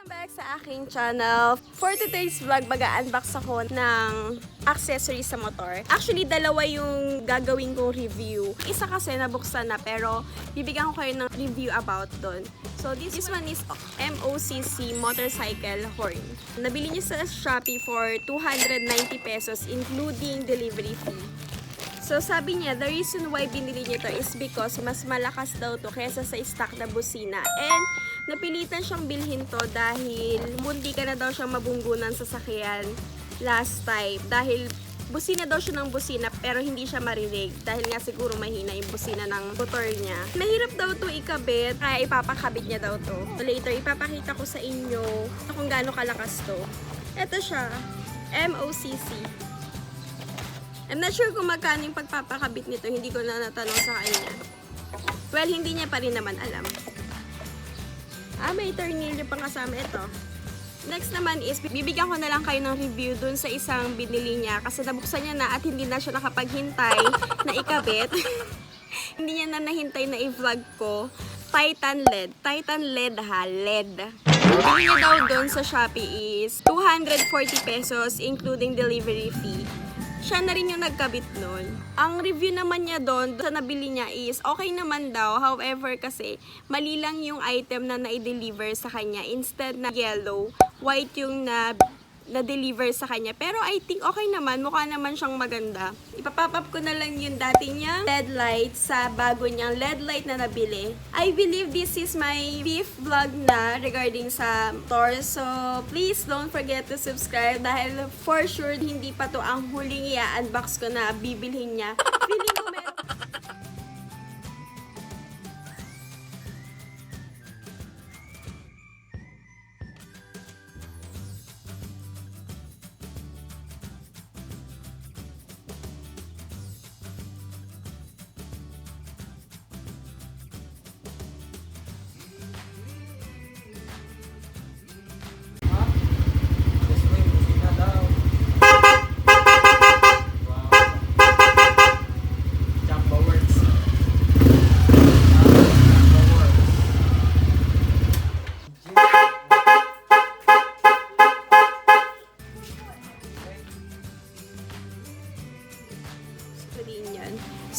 Welcome back sa aking channel. For today's vlog, mag-unbox ako ng accessories sa motor. Actually, dalawa yung gagawin kong review. Isa kasi nabuksan na, pero bibigyan ko kayo ng review about doon. So, this one is MOCC motorcycle horn. Nabili niya sa Shopee for 290 pesos, including delivery fee. So, sabi niya, the reason why binili niya to is because mas malakas daw to kaysa sa stock na busina. And, napilitan siyang bilhin to dahil munti ka na daw siyang mabunggunan sa sakyan last time. Dahil busina daw siya ng busina pero hindi siya marinig. Dahil nga siguro mahina yung busina ng motor niya. Mahirap daw to ikabit, kaya ipapakabit niya daw to. So, later, ipapakita ko sa inyo kung gaano kalakas to. Ito siya, MOCC. I'm not sure kung magkano yung pagpapakabit nito. Hindi ko na natanong sa kanya. Well, hindi niya pa rin naman alam. May tornilyo pang kasama ito. Next naman is, bibigyan ko na lang kayo ng review dun sa isang binili niya. Kasi nabuksan niya na at hindi na siya nakapaghintay na ikabit. Hindi niya na nahintay na i-vlog ko. Titan LED. Titan LED ha, LED. Bili niya daw dun sa Shopee is 240 pesos including delivery fee. Siya na rin yung nagkabit nun. Ang review naman niya doon sa nabili niya is okay naman daw. However kasi mali lang yung item na na-deliver sa kanya. Instead na yellow, white yung na-deliver sa kanya. Pero I think okay naman. Mukha naman siyang maganda. Ipapop up ko na lang yung dati niyang LED light sa bago niyang LED light na nabili. I believe this is my 5th vlog na regarding sa motor. So, please don't forget to subscribe dahil for sure hindi pa to ang huling i-unbox ko na bibilhin niya. Feeling ko meron.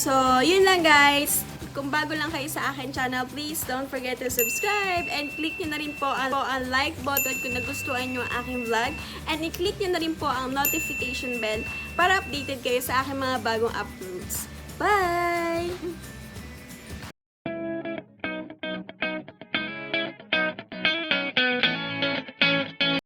So, yun lang guys. Kung bago lang kayo sa akin channel, please don't forget to subscribe and click nyo na rin po ang like button kung nagustuhan nyo ang aking vlog. And i-click nyo na rin po ang notification bell para updated kayo sa aking mga bagong uploads. Bye!